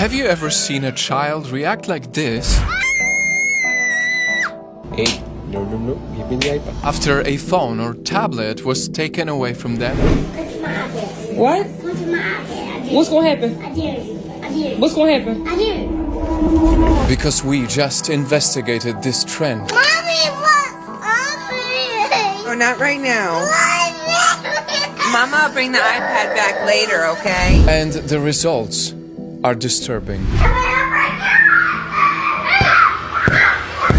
Have you ever seen a child react like this? Hey, no, give me the iPad. After a phone or tablet was taken away from them? What? What's gonna happen? What's gonna happen? Because we just investigated this trend. Mommy, what? Mommy. Oh, not right now. Mama, will bring the iPad back later, okay? And the results are disturbing.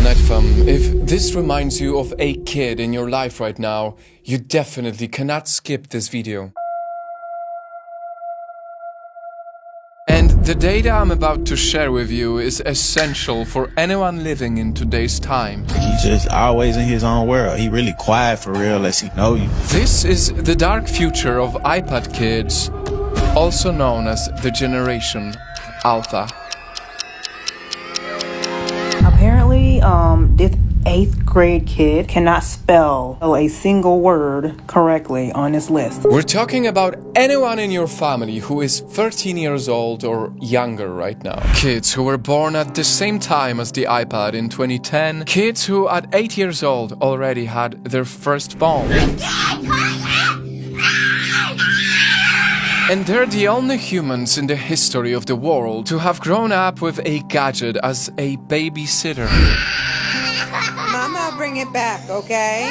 Netfam, if this reminds you of a kid in your life right now, you definitely cannot skip this video. And the data I'm about to share with you is essential for anyone living in today's time. He's just always in his own world. He really quiet for real unless he know you. This is the dark future of iPad kids, also known as the Generation Alpha. Apparently, this 8th grade kid cannot spell a single word correctly on this list. We're talking about anyone in your family who is 13 years old or younger right now. Kids who were born at the same time as the iPad in 2010. Kids who at 8 years old already had their first phone. And they're the only humans in the history of the world to have grown up with a gadget as a babysitter. Mama, I'll bring it back, okay?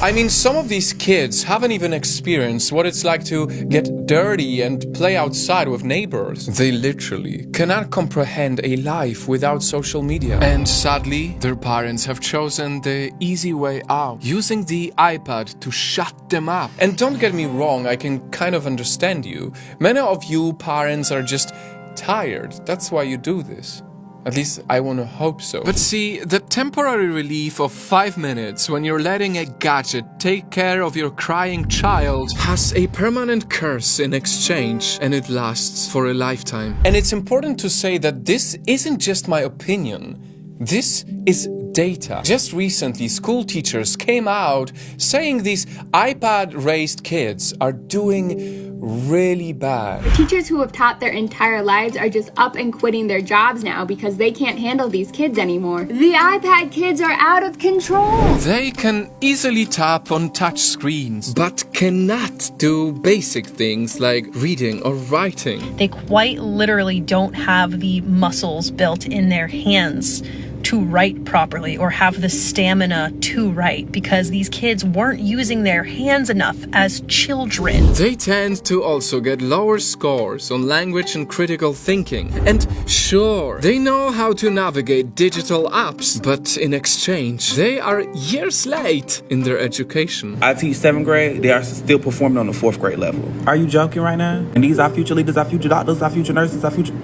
I mean, some of these kids haven't even experienced what it's like to get dirty and play outside with neighbors. They literally cannot comprehend a life without social media. And sadly, their parents have chosen the easy way out, using the iPad to shut them up. And don't get me wrong, I can kind of understand you. Many of you parents are just tired. That's why you do this. At least I want to hope so. But see, the temporary relief of 5 minutes when you're letting a gadget take care of your crying child has a permanent curse in exchange, and it lasts for a lifetime. And it's important to say that this isn't just my opinion. This is data. Just recently, school teachers came out saying these iPad-raised kids are doing really bad. Teachers who have taught their entire lives are just up and quitting their jobs now because they can't handle these kids anymore. The iPad kids are out of control. They can easily tap on touch screens, but cannot do basic things like reading or writing. They quite literally don't have the muscles built in their hands to write properly or have the stamina to write because these kids weren't using their hands enough as children. They tend to also get lower scores on language and critical thinking. And sure, they know how to navigate digital apps, but in exchange, they are years late in their education. I teach 7th grade, they are still performing on the 4th grade level. Are you joking right now? And these are future leaders, our future doctors, our future nurses, our future...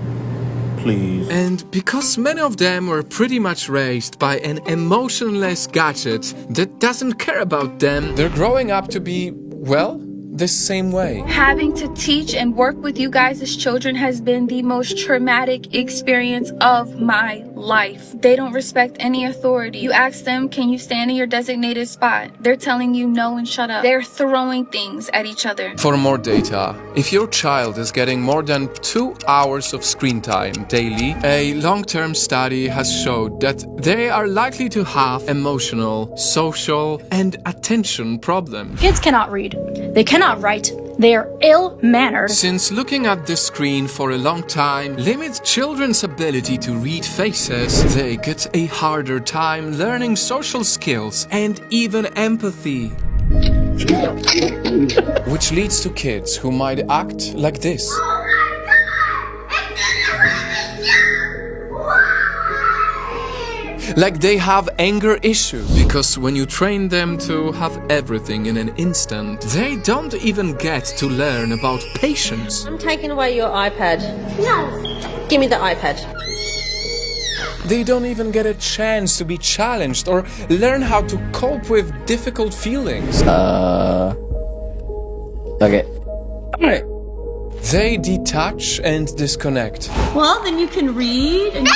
Please. And because many of them were pretty much raised by an emotionless gadget that doesn't care about them, they're growing up to be, well, the same way. Having to teach and work with you guys as children has been the most traumatic experience of my life. They don't respect any authority. You ask them, can you stand in your designated spot? They're telling you no and shut up. They're throwing things at each other. For more data, if your child is getting more than 2 hours of screen time daily, a long-term study has showed that they are likely to have emotional, social, and attention problems. Kids cannot read. They cannot write. They are ill-mannered. Since looking at the screen for a long time limits children's ability to read faces, they get a harder time learning social skills and even empathy. Which leads to kids who might act like this. Like they have anger issues, because when you train them to have everything in an instant, they don't even get to learn about patience. I'm taking away your iPad. No. Give me the iPad. They don't even get a chance to be challenged or learn how to cope with difficult feelings. Okay. Alright. They detach and disconnect. Well, then you can read and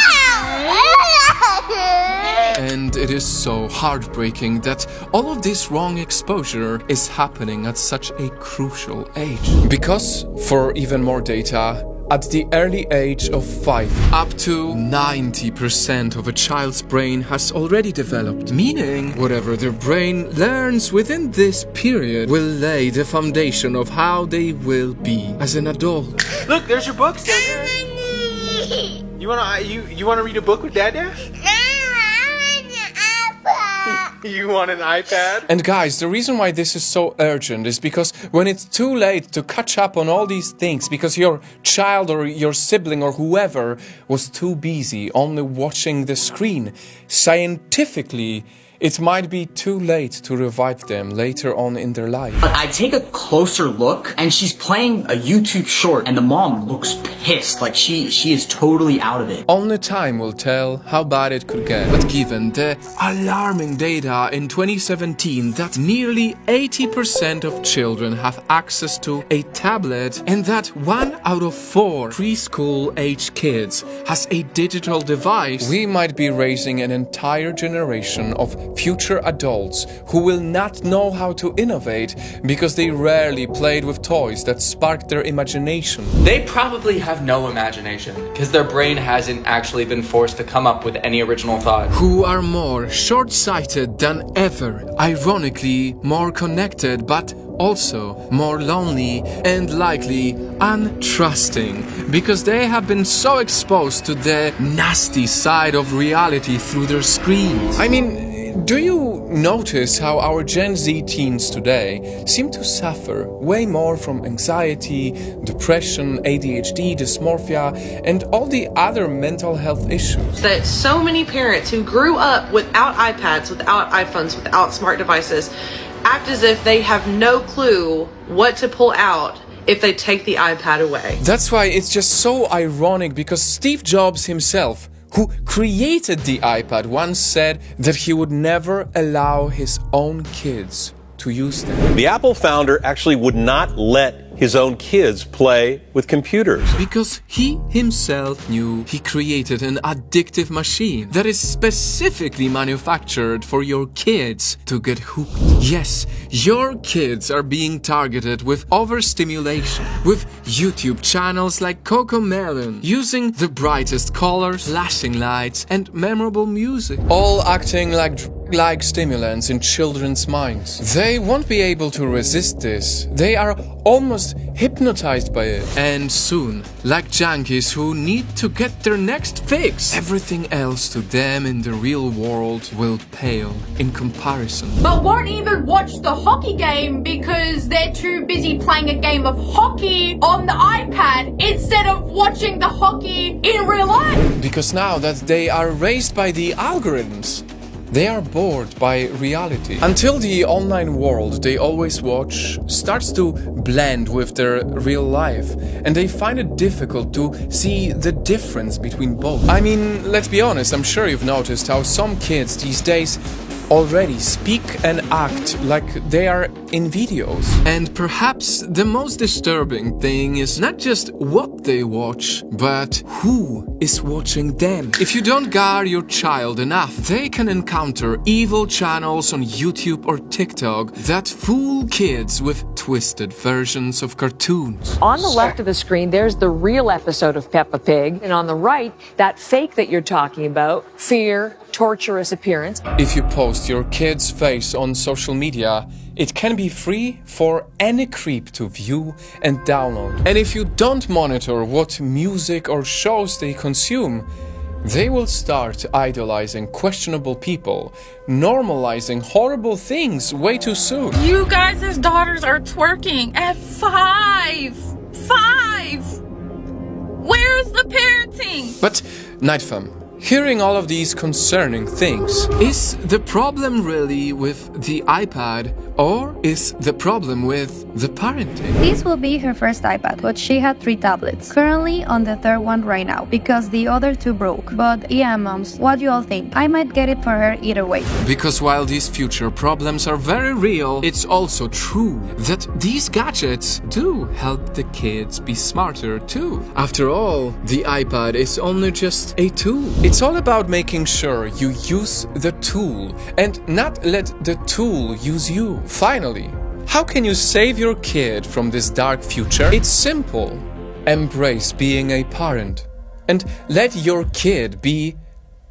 And it is so heartbreaking that all of this wrong exposure is happening at such a crucial age. Because, for even more data, at the early age of 5. Up to 90% of a child's brain has already developed, meaning whatever their brain learns within this period will lay the foundation of how they will be as an adult. Look, there's your books down there. You wanna read a book with Dad? You want an iPad? And guys, the reason why this is so urgent is because when it's too late to catch up on all these things because your child or your sibling or whoever was too busy only watching the screen, scientifically, it might be too late to revive them later on in their life. But I take a closer look and she's playing a YouTube short and the mom looks pissed, like she is totally out of it. Only time will tell how bad it could get. But given the alarming data in 2017 that nearly 80% of children have access to a tablet and that 1 out of 4 preschool-age kids has a digital device, we might be raising an entire generation of future adults who will not know how to innovate because they rarely played with toys that sparked their imagination. They probably have no imagination because their brain hasn't actually been forced to come up with any original thought. Who are more short-sighted than ever, ironically more connected but also more lonely and likely untrusting because they have been so exposed to the nasty side of reality through their screens. I mean, do you notice how our Gen Z teens today seem to suffer way more from anxiety, depression, ADHD, dysmorphia, and all the other mental health issues? That so many parents who grew up without iPads, without iPhones, without smart devices, act as if they have no clue what to pull out if they take the iPad away. That's why it's just so ironic because Steve Jobs himself, who created the iPad, once said that he would never allow his own kids to use them. The Apple founder actually would not let his own kids play with computers. Because he himself knew he created an addictive machine that is specifically manufactured for your kids to get hooked. Yes, your kids are being targeted with overstimulation, with YouTube channels like CoComelon, using the brightest colors, flashing lights, and memorable music, all acting like stimulants in children's minds. They won't be able to resist this. They are almost hypnotized by it. And soon, like junkies who need to get their next fix, everything else to them in the real world will pale in comparison. But won't even watch the hockey game because they're too busy playing a game of hockey on the iPad instead of watching the hockey in real life. Because now that they are raised by the algorithms, they are bored by reality. Until the online world they always watch starts to blend with their real life, and they find it difficult to see the difference between both. I mean, let's be honest, I'm sure you've noticed how some kids these days already speak and act like they are in videos. And perhaps the most disturbing thing is not just what they watch, but who is watching them. If you don't guard your child enough, they can encounter evil channels on YouTube or TikTok that fool kids with twisted versions of cartoons. On the left of the screen, there's the real episode of Peppa Pig, and on the right, that fake that you're talking about, fear, torturous appearance. If you post your kid's face on social media, it can be free for any creep to view and download. And if you don't monitor what music or shows they consume, they will start idolizing questionable people, normalizing horrible things way too soon. You guys' daughters are twerking at 5. 5! Where's the parenting? But, Nightfam, hearing all of these concerning things, is the problem really with the iPad, or is the problem with the parenting? This will be her first iPad, but she had 3 tablets. Currently on the 3rd one right now, because the other 2 broke. But yeah, moms, what do you all think? I might get it for her either way. Because while these future problems are very real, it's also true that these gadgets do help the kids be smarter too. After all, the iPad is only just a tool. It's all about making sure you use the tool and not let the tool use you. Finally, how can you save your kid from this dark future? It's simple. embrace being a parent and let your kid be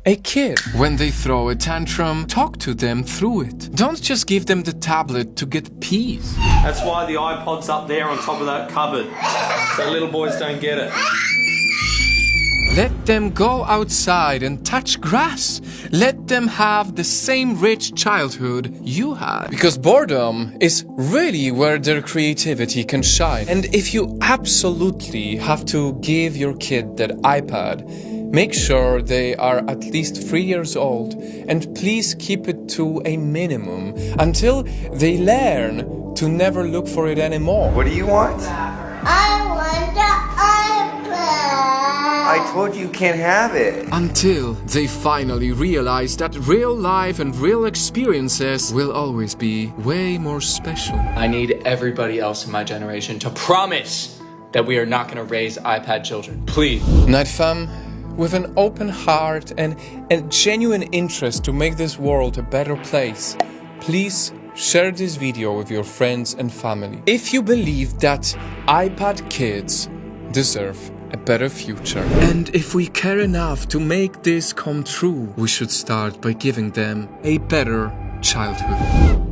a kid. When they throw a tantrum, talk to them through it. Don't just give them the tablet to get peace. That's why the iPod's up there on top of that cupboard, so little boys don't get it. Let them go outside and touch grass. Let them have the same rich childhood you had. Because boredom is really where their creativity can shine. And if you absolutely have to give your kid that iPad, make sure they are at least 3 years old, and please keep it to a minimum until they learn to never look for it anymore. What do you want? I want the iPad. I told you can't have it. Until they finally realize that real life and real experiences will always be way more special. I need everybody else in my generation to promise that we are not going to raise iPad children. Please. Night fam, with an open heart and a genuine interest to make this world a better place, please share this video with your friends and family. If you believe that iPad kids deserve a better future. And if we care enough to make this come true, we should start by giving them a better childhood.